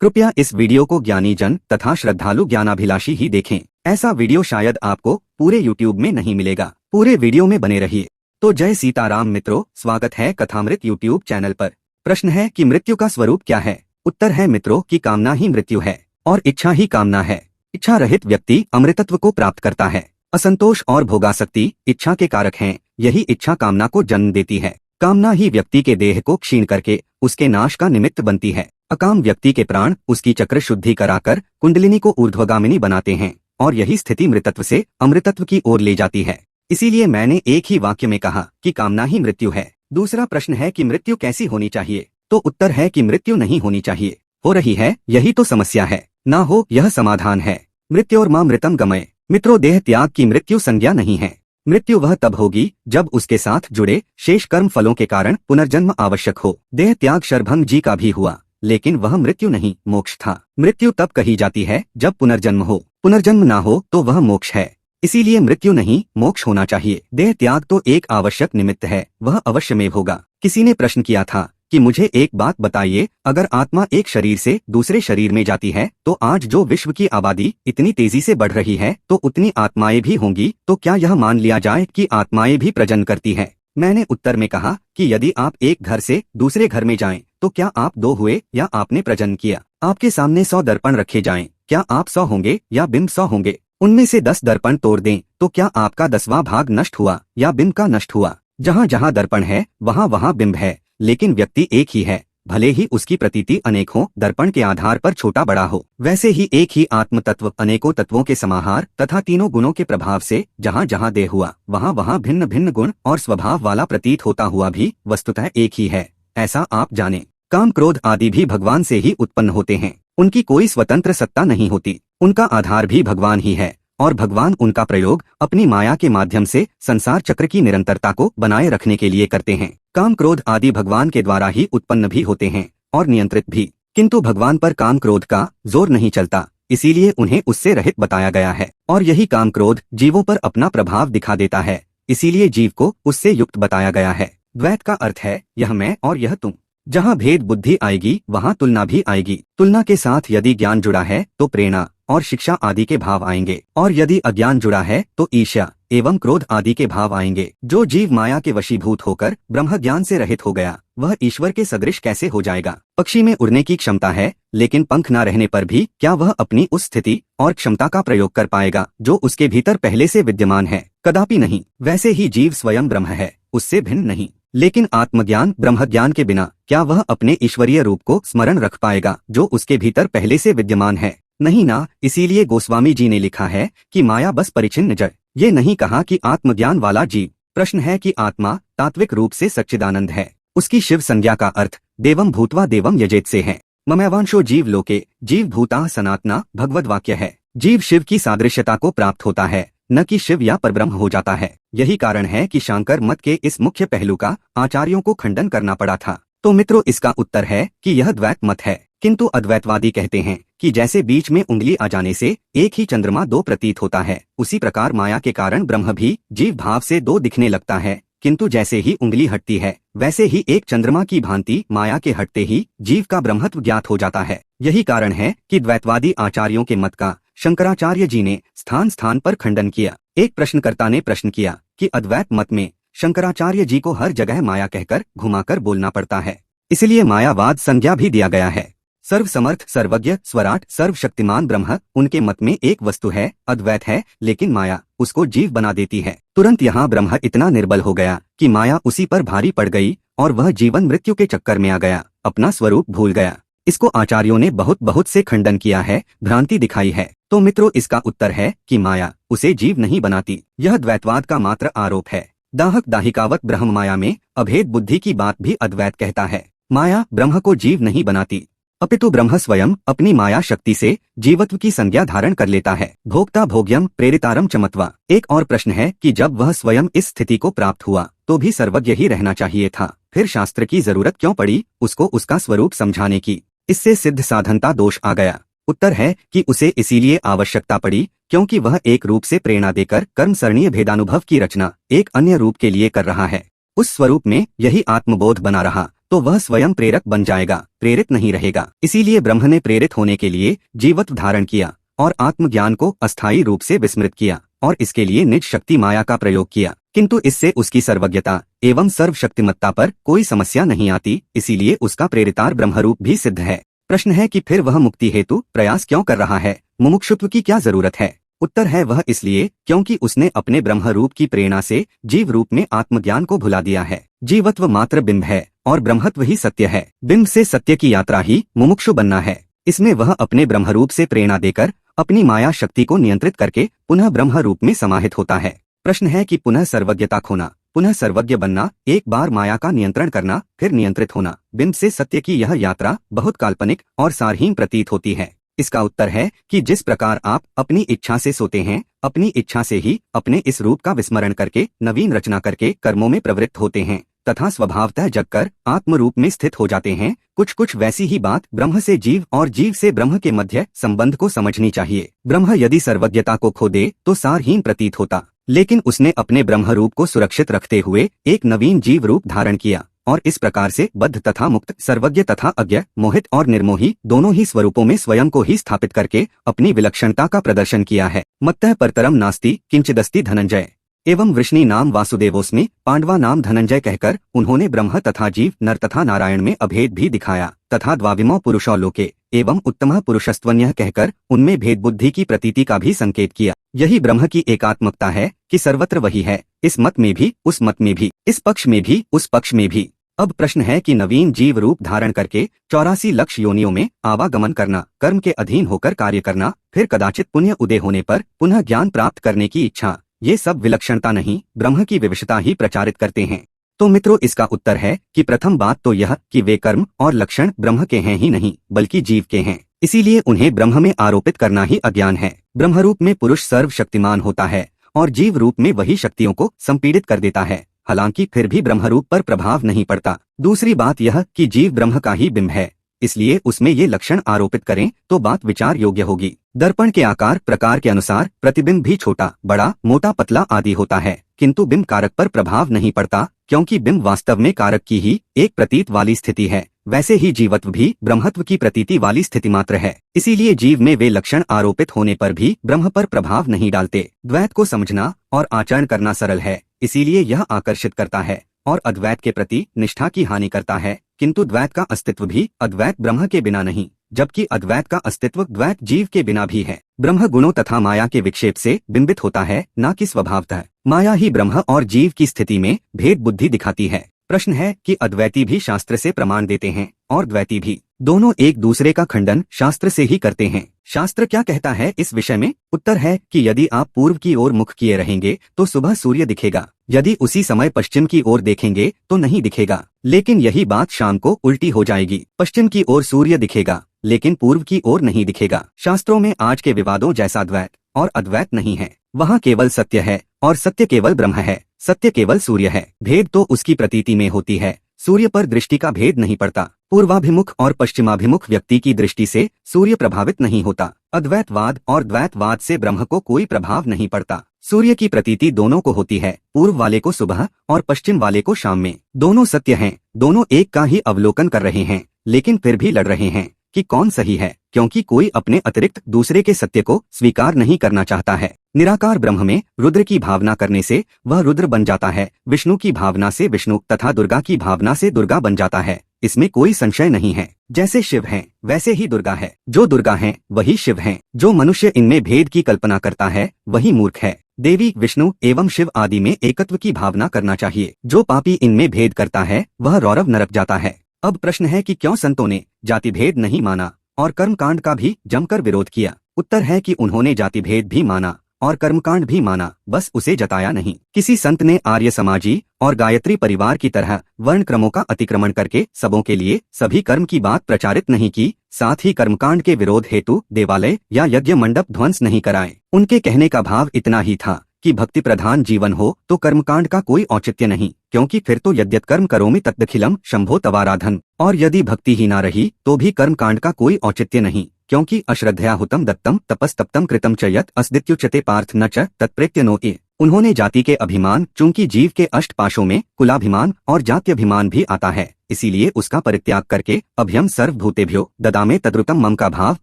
कृपया इस वीडियो को ज्ञानी जन तथा श्रद्धालु ज्ञानाभिलाषी ही देखें। ऐसा वीडियो शायद आपको पूरे YouTube में नहीं मिलेगा। पूरे वीडियो में बने रहिए। तो जय सीताराम मित्रों, स्वागत है कथामृत YouTube चैनल पर। प्रश्न है कि मृत्यु का स्वरूप क्या है। उत्तर है मित्रों कि कामना ही मृत्यु है और इच्छा ही कामना है। इच्छा रहित व्यक्ति अमृतत्व को प्राप्त करता है। असंतोष और भोगासक्ति इच्छा के कारक हैं। यही इच्छा कामना को जन्म देती है। कामना ही व्यक्ति के देह को क्षीण करके उसके नाश का निमित्त बनती है। अकाम व्यक्ति के प्राण उसकी चक्र शुद्धि कराकर कुंडलिनी को ऊर्ध्वगामिनी बनाते हैं और यही स्थिति मृतत्व से अमृतत्व की ओर ले जाती है। इसीलिए मैंने एक ही वाक्य में कहा कि कामना ही मृत्यु है। दूसरा प्रश्न है कि मृत्यु कैसी होनी चाहिए। तो उत्तर है कि मृत्यु नहीं होनी चाहिए। हो रही है, यही तो समस्या है। ना हो, यह समाधान है। मृत्यु और मां मृतम गमय। मित्रों, देह त्याग की मृत्यु संज्ञा नहीं है। मृत्यु वह तब होगी जब उसके साथ जुड़े शेष कर्म फलों के कारण पुनर्जन्म आवश्यक हो। देह त्याग शरभंग जी का भी हुआ, लेकिन वह मृत्यु नहीं, मोक्ष था। मृत्यु तब कही जाती है जब पुनर्जन्म हो। पुनर्जन्म ना हो तो वह मोक्ष है। इसीलिए मृत्यु नहीं, मोक्ष होना चाहिए। देह त्याग तो एक आवश्यक निमित्त है, वह अवश्यमेव होगा। किसी ने प्रश्न किया था कि मुझे एक बात बताइए, अगर आत्मा एक शरीर से दूसरे शरीर में जाती है तो आज जो विश्व की आबादी इतनी तेजी से बढ़ रही है तो उतनी आत्माएं भी होंगी, तो क्या यह मान लिया जाए कि आत्माएं भी प्रजनन करती है। मैंने उत्तर में कहा कि यदि आप एक घर से दूसरे घर में जाएं तो क्या आप 2 हुए या आपने प्रजनन किया। आपके सामने 100 दर्पण रखे जाएं, क्या आप 100 होंगे या बिंब 100 होंगे। उनमें से 10 दर्पण तोड़ दें तो क्या आपका 10वां भाग नष्ट हुआ या बिंब का नष्ट हुआ। जहाँ जहाँ दर्पण है वहाँ वहाँ बिंब है, लेकिन व्यक्ति एक ही है। भले ही उसकी प्रतीति अनेक हो, दर्पण के आधार पर छोटा बड़ा हो। वैसे ही एक ही आत्म तत्व अनेकों तत्वों के समाहार तथा तीनों गुणों के प्रभाव से जहाँ जहाँ देह हुआ वहाँ वहाँ भिन्न भिन्न गुण और स्वभाव वाला प्रतीत होता हुआ भी वस्तुतः एक ही है, ऐसा आप जाने। काम क्रोध आदि भी भगवान से ही उत्पन्न होते हैं। उनकी कोई स्वतंत्र सत्ता नहीं होती। उनका आधार भी भगवान ही है और भगवान उनका प्रयोग अपनी माया के माध्यम से संसार चक्र की निरंतरता को बनाए रखने के लिए करते हैं। काम क्रोध आदि भगवान के द्वारा ही उत्पन्न भी होते हैं और नियंत्रित भी, किंतु भगवान पर काम क्रोध का जोर नहीं चलता, इसीलिए उन्हें उससे रहित बताया गया है। और यही काम क्रोध जीवों पर अपना प्रभाव दिखा देता है, इसीलिए जीव को उससे युक्त बताया गया है। द्वैत का अर्थ है यह मैं और यह तुम। जहाँ भेद बुद्धि आएगी वहाँ तुलना भी आएगी। तुलना के साथ यदि ज्ञान जुड़ा है तो प्रेरणा और शिक्षा आदि के भाव आएंगे, और यदि अज्ञान जुड़ा है तो ईर्ष्या एवं क्रोध आदि के भाव आएंगे। जो जीव माया के वशीभूत होकर ब्रह्म ज्ञान से रहित हो गया वह ईश्वर के सदृश कैसे हो जाएगा। पक्षी में उड़ने की क्षमता है, लेकिन पंख न रहने पर भी क्या वह अपनी उस स्थिति और क्षमता का प्रयोग कर पाएगा जो उसके भीतर पहले से विद्यमान है। कदापि नहीं। वैसे ही जीव स्वयं ब्रह्म है, उससे भिन्न नहीं। लेकिन आत्मज्ञान ब्रह्म ज्ञान के बिना क्या वह अपने ईश्वरीय रूप को स्मरण रख पाएगा जो उसके भीतर पहले से विद्यमान है। नहीं ना। इसीलिए गोस्वामी जी ने लिखा है कि माया बस परिचिन्न जड़। ये नहीं कहा कि आत्मज्ञान वाला जीव। प्रश्न है कि आत्मा तात्विक रूप से सच्चिदानंद है। उसकी शिव संज्ञा का अर्थ देवम भूतवा देवम यजेत से है। ममैवांशो जीव लोके जीव भूता सनातना भगवद वाक्य है। जीव शिव की सादृश्यता को प्राप्त होता है, न कि शिव या परब्रह्म हो जाता है। यही कारण है कि शांकर मत के इस मुख्य पहलू का आचार्यों को खंडन करना पड़ा था। तो मित्रों, इसका उत्तर है कि यह द्वैत मत है। किंतु अद्वैतवादी कहते हैं कि जैसे बीच में उंगली आ जाने से एक ही चंद्रमा 2 प्रतीत होता है, उसी प्रकार माया के कारण ब्रह्म भी जीव भाव से 2 दिखने लगता है। किंतु जैसे ही उंगली हटती है वैसे ही एक चंद्रमा की भांति माया के हटते ही जीव का ब्रह्मत्व ज्ञात हो जाता है। यही कारण है कि द्वैतवादी आचार्यों के मत का शंकराचार्य जी ने स्थान स्थान पर खंडन किया। एक प्रश्नकर्ता ने प्रश्न किया कि अद्वैत मत में शंकराचार्य जी को हर जगह माया कहकर घुमाकर बोलना पड़ता है, इसलिए मायावाद संज्ञा भी दिया गया है। सर्वसमर्थ सर्वज्ञ स्वराट सर्वशक्तिमान ब्रह्म उनके मत में एक वस्तु है, अद्वैत है, लेकिन माया उसको जीव बना देती है। तुरंत यहाँ ब्रह्म इतना निर्बल हो गया कि माया उसी पर भारी पड़ गई और वह जीवन मृत्यु के चक्कर में आ गया, अपना स्वरूप भूल गया। इसको आचार्यों ने बहुत बहुत से खंडन किया है, भ्रांति दिखाई है। तो मित्रों, इसका उत्तर है कि माया उसे जीव नहीं बनाती। यह द्वैतवाद का मात्र आरोप है। दाहक दाहिकावत ब्रह्म माया में अभेद बुद्धि की बात भी अद्वैत कहता है। माया ब्रह्म को जीव नहीं बनाती, अपितु ब्रह्म स्वयं अपनी माया शक्ति से जीवत्व की संज्ञा धारण कर लेता है। भोक्ता भोग्यम प्रेरितारम चमत्वा। एक और प्रश्न है कि जब वह स्वयं इस स्थिति को प्राप्त हुआ तो भी सर्वज्ञ ही रहना चाहिए था, फिर शास्त्र की जरूरत क्यों पड़ी उसको उसका स्वरूप समझाने की। इससे सिद्ध साधनता दोष आ गया। उत्तर है कि उसे इसीलिए आवश्यकता पड़ी क्योंकि वह एक रूप से प्रेरणा देकर कर्मसरणीय भेदानुभव की रचना एक अन्य रूप के लिए कर रहा है। उस स्वरूप में यही आत्मबोध बना रहा, तो वह स्वयं प्रेरक बन जाएगा, प्रेरित नहीं रहेगा। इसीलिए ब्रह्म ने प्रेरित होने के लिए जीवत्व धारण किया और आत्मज्ञान को अस्थायी रूप से विस्मृत किया और इसके लिए निज शक्ति माया का प्रयोग किया, किंतु इससे उसकी सर्वज्ञता एवं सर्वशक्तिमत्ता पर कोई समस्या नहीं आती, इसीलिए उसका प्रेरितार ब्रह्मरूप भी सिद्ध है। प्रश्न है कि फिर वह मुक्ति हेतु प्रयास क्यों कर रहा है, मुमुक्षुत्व की क्या जरूरत है? उत्तर है वह इसलिए क्योंकि उसने अपने ब्रह्मरूप की प्रेरणा से जीव रूप में आत्मज्ञान को भुला दिया है। जीवत्व मात्र बिंब है और ब्रह्मत्व ही सत्य है। बिंब से सत्य की यात्रा ही मुमुक्षु बनना है। इसमें वह अपने ब्रह्मरूप से प्रेरणा देकर अपनी माया शक्ति को नियंत्रित करके पुनः ब्रह्म रूप में समाहित होता है। प्रश्न है कि पुनः सर्वज्ञता खोना, पुनः सर्वज्ञ बनना, एक बार माया का नियंत्रण करना, फिर नियंत्रित होना, बिंब से सत्य की यह यात्रा बहुत काल्पनिक और सारहीन प्रतीत होती है। इसका उत्तर है कि जिस प्रकार आप अपनी इच्छा से सोते हैं, अपनी इच्छा से ही अपने इस रूप का विस्मरण करके नवीन रचना करके कर्मों में प्रवृत्त होते हैं तथा स्वभावतः जगकर आत्म रूप में स्थित हो जाते हैं, कुछ कुछ वैसी ही बात ब्रह्म से जीव और जीव से ब्रह्म के मध्य संबंध को समझनी चाहिए। ब्रह्म यदि सर्वज्ञता को खो दे तो सारहीन प्रतीत होता, लेकिन उसने अपने ब्रह्म रूप को सुरक्षित रखते हुए एक नवीन जीव रूप धारण किया और इस प्रकार से बद्ध तथा मुक्त, सर्वज्ञ तथा अज्ञ, मोहित और निर्मोही दोनों ही स्वरूपों में स्वयं को ही स्थापित करके अपनी विलक्षणता का प्रदर्शन किया है। मत्तः परतरम नास्ति किंचिदस्ति धनंजय एवं वृष्णि नाम वासुदेवोस्मि पांडवा नाम धनंजय कहकर उन्होंने ब्रह्म तथा जीव, नर तथा नारायण में अभेद भी दिखाया तथा द्वाविमो पुरुषो लोके एवं उत्तमः पुरुषस्त्वन्यः कहकर उनमें भेद बुद्धि की प्रतीति का भी संकेत किया। यही ब्रह्म की एकात्मकता है कि सर्वत्र वही है, इस मत में भी, उस मत में भी, इस पक्ष में भी, उस पक्ष में भी। अब प्रश्न है कि नवीन जीव रूप धारण करके 84 लक्ष योनियों में आवागमन करना, कर्म के अधीन होकर कार्य करना, फिर कदाचित पुण्य उदय होने पर पुनः ज्ञान प्राप्त करने की इच्छा, ये सब विलक्षणता नहीं, ब्रह्म की विविधता ही प्रचारित करते हैं। तो मित्रों, इसका उत्तर है कि प्रथम बात तो यह कि वे कर्म और लक्षण ब्रह्म के हैं ही नहीं बल्कि जीव के हैं, इसीलिए उन्हें ब्रह्म में आरोपित करना ही अज्ञान है। ब्रह्मरूप में पुरुष सर्वशक्तिमान होता है और जीव रूप में वही शक्तियों को संपीड़ित कर देता है, हालांकि फिर भी ब्रह्मरूप पर प्रभाव नहीं पड़ता। दूसरी बात यह कि जीव ब्रह्म का ही बिंब है, इसलिए उसमें ये लक्षण आरोपित करें तो बात विचार योग्य होगी। दर्पण के आकार प्रकार के अनुसार प्रतिबिंब भी छोटा, बड़ा, मोटा, पतला आदि होता है, किंतु बिंब कारक पर प्रभाव नहीं पड़ता, क्योंकि बिंब वास्तव में कारक की ही एक प्रतीत वाली स्थिति है। वैसे ही जीवत्व भी ब्रह्मत्व की प्रतीति वाली स्थिति मात्र है, इसीलिए जीव में वे लक्षण आरोपित होने पर भी ब्रह्म पर प्रभाव नहीं डालते। द्वैत को समझना और आचरण करना सरल है, इसीलिए यह आकर्षित करता है और अद्वैत के प्रति निष्ठा की हानि करता है, किंतु द्वैत का अस्तित्व भी अद्वैत ब्रह्म के बिना नहीं, जबकि अद्वैत का अस्तित्व द्वैत जीव के बिना भी है। ब्रह्म गुणों तथा माया के विक्षेप से बिंबित होता है, न कि स्वभावतः। माया ही ब्रह्म और जीव की स्थिति में भेद बुद्धि दिखाती है। प्रश्न है कि अद्वैती भी शास्त्र से प्रमाण देते हैं और द्वैती भी, दोनों एक दूसरे का खंडन शास्त्र से ही करते हैं। शास्त्र क्या कहता है इस विषय में? उत्तर है कि यदि आप पूर्व की ओर मुख किए रहेंगे तो सुबह सूर्य दिखेगा, यदि उसी समय पश्चिम की ओर देखेंगे तो नहीं दिखेगा। लेकिन यही बात शाम को उल्टी हो जाएगी, पश्चिम की ओर सूर्य दिखेगा लेकिन पूर्व की ओर नहीं दिखेगा। शास्त्रों में आज के विवादों जैसा द्वैत और अद्वैत नहीं है, वहाँ केवल सत्य है और सत्य केवल ब्रह्म है, सत्य केवल सूर्य है। भेद तो उसकी प्रतीति में होती है, सूर्य पर दृष्टि का भेद नहीं पड़ता। पूर्वाभिमुख और पश्चिमाभिमुख व्यक्ति की दृष्टि से सूर्य प्रभावित नहीं होता। अद्वैतवाद और द्वैतवाद से ब्रह्म को कोई प्रभाव नहीं पड़ता। सूर्य की प्रतीति दोनों को होती है, पूर्व वाले को सुबह और पश्चिम वाले को शाम में। दोनों सत्य हैं, दोनों एक का ही अवलोकन कर रहे हैं, लेकिन फिर भी लड़ रहे हैं कि कौन सही है, क्योंकि कोई अपने अतिरिक्त दूसरे के सत्य को स्वीकार नहीं करना चाहता है। निराकार ब्रह्म में रुद्र की भावना करने से वह रुद्र बन जाता है, विष्णु की भावना से विष्णु तथा दुर्गा की भावना से दुर्गा बन जाता है, इसमें कोई संशय नहीं है। जैसे शिव हैं, वैसे ही दुर्गा है, जो दुर्गा हैं वही शिव हैं। जो मनुष्य इनमें भेद की कल्पना करता है वही मूर्ख है। देवी, विष्णु एवं शिव आदि में एकत्व की भावना करना चाहिए। जो पापी इनमें भेद करता है वह रौरव नरक जाता है। अब प्रश्न है कि क्यों संतों ने जाति भेद नहीं माना और कर्मकांड का भी जमकर विरोध किया? उत्तर है कि उन्होंने जाति भेद भी माना और कर्मकांड भी माना, बस उसे जताया नहीं। किसी संत ने आर्य समाजी और गायत्री परिवार की तरह वर्ण क्रमों का अतिक्रमण करके सबों के लिए सभी कर्म की बात प्रचारित नहीं की, साथ ही कर्मकांड के विरोध हेतु देवालय या यज्ञ मंडप ध्वंस नहीं कराए। उनके कहने का भाव इतना ही था कि भक्ति प्रधान जीवन हो तो कर्मकांड का कोई औचित्य नहीं, क्योंकि फिर तो यद्यत कर्म करोमि तद्दखिलम शंभो तवाराधन, और यदि भक्ति ही ना रही तो भी कर्मकांड का कोई औचित्य नहीं, क्योंकि अश्रद्धया हुतम दत्तम तपस्तप्तम कृतम च यत् अस्दित्युच्यते पार्थ न च तत्प्रेत्य नो ए। उन्होंने जाति के अभिमान, चूंकि जीव के अष्ट पाशों में कुलाभिमान और जात्यभिमान भी आता है, इसीलिए उसका परित्याग करके अभयम सर्वभूतेभ्यो ददामे तद्रुतम मम का भाव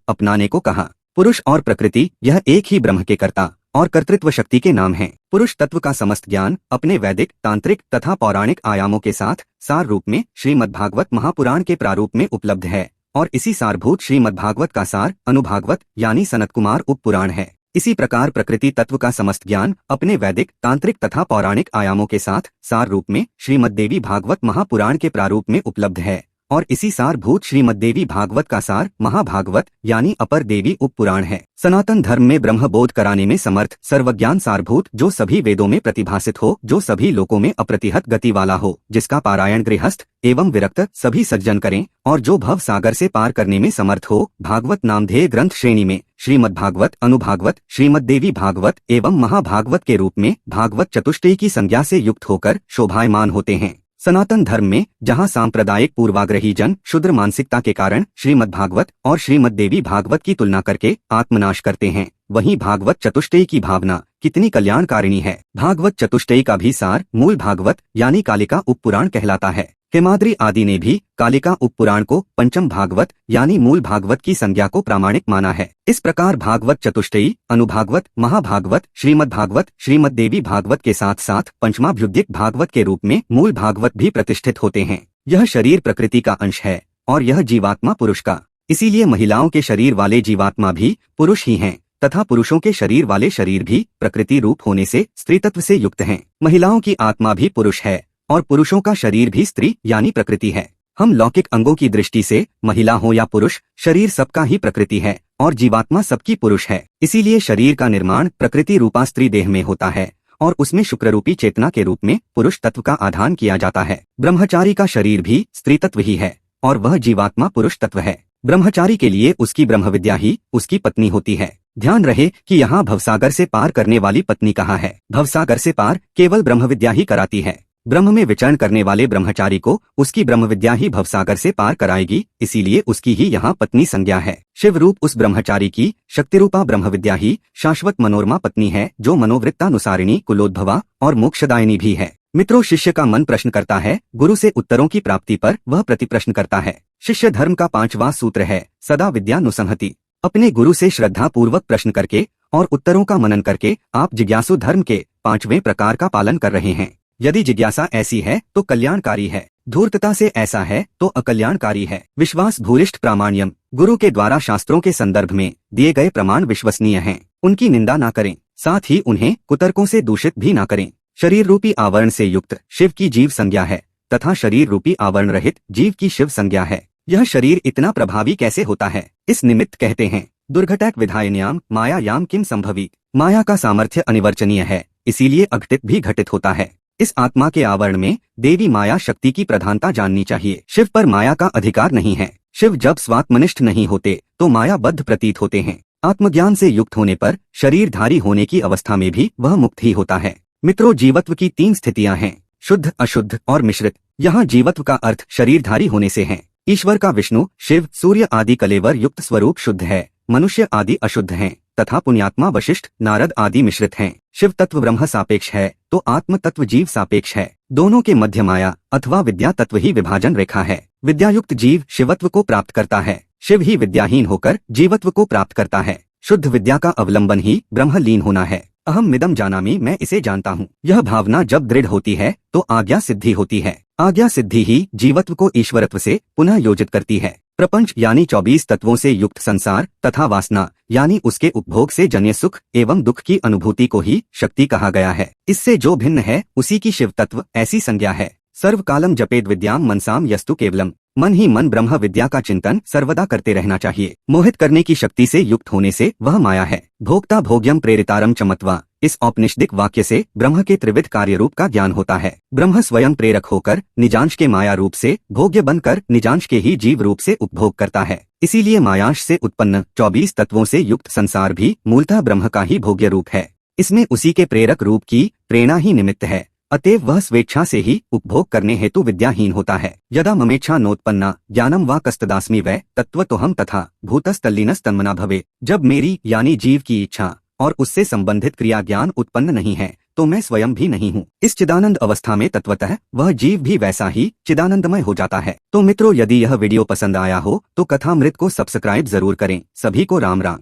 अपनाने को कहा। पुरुष और प्रकृति यह एक ही ब्रह्म के कर्ता और कर्तृत्व शक्ति के नाम हैं। पुरुष तत्व का समस्त ज्ञान अपने वैदिक, तांत्रिक तथा पौराणिक आयामों के साथ सार रूप में श्रीमद्भागवत महापुराण के प्रारूप में उपलब्ध है और इसी सारभूत श्रीमद्भागवत का सार अनुभागवत यानी सनत कुमार उपपुराण है। इसी प्रकार प्रकृति तत्व का समस्त ज्ञान अपने वैदिक, तांत्रिक तथा पौराणिक आयामों के साथ सार रूप में श्रीमद्देवी भागवत महापुराण के प्रारूप में उपलब्ध है और इसी सारभूत श्रीमद्देवी भागवत का सार महाभागवत यानी अपर देवी उपपुराण है। सनातन धर्म में ब्रह्म बोध कराने में समर्थ सर्वज्ञान सारभूत जो सभी वेदों में प्रतिभासित हो, जो सभी लोकों में अप्रतिहत गति वाला हो, जिसका पारायण गृहस्थ एवं विरक्त सभी सज्जन करें और जो भव सागर से पार करने में समर्थ हो, भागवत नामधेय ग्रंथ श्रेणी में श्रीमद्भागवत, अनुभागवत, श्रीमद्देवी भागवत एवं महाभागवत के रूप में भागवत चतुष्टयी की संज्ञा से युक्त होकर शोभायमान होते हैं। सनातन धर्म में जहाँ सांप्रदायिक पूर्वाग्रही जन क्षुद्र मानसिकता के कारण श्रीमद्भागवत और श्रीमद्देवी भागवत की तुलना करके आत्मनाश करते हैं, वहीं भागवत चतुष्टयी की भावना कितनी कल्याणकारिणी है। भागवत चतुष्टयी का भी सार मूल भागवत यानी कालिका उपपुराण कहलाता है। हेमाद्रि आदि ने भी कालिका उपपुराण को पंचम भागवत यानी मूल भागवत की संज्ञा को प्रामाणिक माना है। इस प्रकार भागवत चतुष्टयी, अनुभागवत, महाभागवत, श्रीमद्भागवत, श्रीमद्देवी भागवत के साथ साथ पंचमाभ्युदिक भागवत के रूप में मूल भागवत भी प्रतिष्ठित होते हैं। यह शरीर प्रकृति का अंश है और यह जीवात्मा पुरुष का, इसीलिए महिलाओं के शरीर वाले जीवात्मा भी पुरुष ही हैं तथा पुरुषों के शरीर वाले शरीर भी प्रकृति रूप होने से स्त्री तत्व से युक्त हैं। महिलाओं की आत्मा भी पुरुष है और पुरुषों का शरीर भी स्त्री यानी प्रकृति है। हम लौकिक अंगों की दृष्टि से महिला हो या पुरुष, शरीर सबका ही प्रकृति है और जीवात्मा सबकी पुरुष है। इसीलिए शरीर का निर्माण प्रकृति रूपा स्त्री देह में होता है और उसमें शुक्र रूपी चेतना के रूप में पुरुष तत्व का आधान किया जाता है। ब्रह्मचारी का शरीर भी स्त्री तत्व ही है और वह जीवात्मा पुरुष तत्व है। ब्रह्मचारी के लिए उसकी ब्रह्म विद्या ही उसकी पत्नी होती है। ध्यान रहे कि यहाँ भवसागर से पार करने वाली पत्नी कहाँ है। भवसागर से पार केवल ब्रह्म विद्या ही कराती है। ब्रह्म में विचरण करने वाले ब्रह्मचारी को उसकी ब्रह्म विद्या ही भवसागर से पार कराएगी, इसीलिए उसकी ही यहाँ पत्नी संज्ञा है। शिव रूप उस ब्रह्मचारी की शक्ति रूपा ब्रह्म विद्या ही शाश्वत मनोरमा पत्नी है, जो मनोवृत्तानुसारिणी, कुलोद्भवा और मोक्षदायिनी भी है। मित्रों, शिष्य का मन प्रश्न करता है, गुरु से उत्तरों की प्राप्ति पर वह प्रतिप्रश्न करता है। शिष्य धर्म का 5वां सूत्र है सदा विद्यानुसंहति। अपने गुरु से श्रद्धा पूर्वक प्रश्न करके और उत्तरों का मनन करके आप जिज्ञासु धर्म के 5वें प्रकार का पालन कर रहे हैं। यदि जिज्ञासा ऐसी है तो कल्याणकारी है, धूर्तता से ऐसा है तो अकल्याणकारी है। विश्वास भूरिष्ठ प्रामाण्यम, गुरु के द्वारा शास्त्रों के संदर्भ में दिए गए प्रमाण विश्वसनीय हैं। उनकी निंदा ना करें, साथ ही उन्हें कुतर्कों से दूषित भी ना करें। शरीर रूपी आवरण से युक्त शिव की जीव संज्ञा है तथा शरीर रूपी आवरण रहित जीव की शिव संज्ञा है। यह शरीर इतना प्रभावी कैसे होता है? इस निमित्त कहते हैं, दुर्घटक विधायन्याम मायायाम किम संभवी। माया का सामर्थ्य अनिवर्चनीय है, इसीलिए अघटित भी घटित होता है। इस आत्मा के आवरण में देवी माया शक्ति की प्रधानता जाननी चाहिए। शिव पर माया का अधिकार नहीं है। शिव जब स्वात्मनिष्ठ नहीं होते तो माया बद्ध प्रतीत होते हैं। आत्मज्ञान से युक्त होने पर शरीरधारी होने की अवस्था में भी वह मुक्त ही होता है। मित्रों, जीवत्व की 3 स्थितियां हैं, शुद्ध, अशुद्ध और मिश्रित। यहाँ जीवत्व का अर्थ शरीरधारी होने से है। ईश्वर का विष्णु, शिव, सूर्य आदि कलेवर युक्त स्वरूप शुद्ध है, मनुष्य आदि अशुद्ध हैं तथा पुण्यात्मा वशिष्ठ, नारद आदि मिश्रित हैं। शिव तत्व ब्रह्म सापेक्ष है तो आत्म तत्व जीव सापेक्ष है। दोनों के मध्य माया अथवा विद्या तत्व ही विभाजन रेखा है। विद्यायुक्त जीव शिवत्व को प्राप्त करता है, शिव ही विद्याहीन होकर जीवत्व को प्राप्त करता है। शुद्ध विद्या का अवलंबन ही ब्रह्मलीन होना है। अहम मिदम जानामि, मैं इसे जानता हूँ। यह भावना जब दृढ़ होती है तो आज्ञा सिद्धि होती है। आज्ञा सिद्धि ही जीवत्व को ईश्वरत्व से पुनः योजित करती है। प्रपंच यानी 24 तत्वों से युक्त संसार तथा वासना यानी उसके उपभोग से जन्य सुख एवं दुख की अनुभूति को ही शक्ति कहा गया है। इससे जो भिन्न है उसी की शिव तत्व ऐसी संज्ञा है। सर्वकालम जपेद विद्याम मनसाम यस्तु केवलम। मन ही मन ब्रह्म विद्या का चिंतन सर्वदा करते रहना चाहिए। मोहित करने की शक्ति से युक्त होने से वह माया है। भोक्ता भोग्यम प्रेरितारम चमत्वा, इस औपनिषदिक वाक्य से ब्रह्म के त्रिविध कार्य रूप का ज्ञान होता है। ब्रह्म स्वयं प्रेरक होकर निजांश के माया रूप से भोग्य बनकर निजांश के ही जीव रूप से उपभोग करता है। इसीलिए मायांश से उत्पन्न 24 तत्वों से युक्त संसार भी मूलतः ब्रह्म का ही भोग्य रूप है। इसमें उसी के प्रेरक रूप की प्रेरणा ही निमित्त है, अतएव वह स्वेच्छा से ही उपभोग करने हेतु विद्याहीन होता है। यदा ममेच्छा नोत्पन्ना ज्ञानम वा कस्तदास्मि वै तत्त्वतोऽहं तथा भूतस्तल्लीनस्तन्मना भवे। जब मेरी यानी जीव की इच्छा और उससे संबंधित क्रिया ज्ञान उत्पन्न नहीं है तो मैं स्वयं भी नहीं हूँ। इस चिदानंद अवस्था में तत्वतः वह जीव भी वैसा ही चिदानंदमय हो जाता है। तो मित्रों, यदि यह वीडियो पसंद आया हो तो कथामृत को सब्सक्राइब जरूर करें। सभी को राम राम।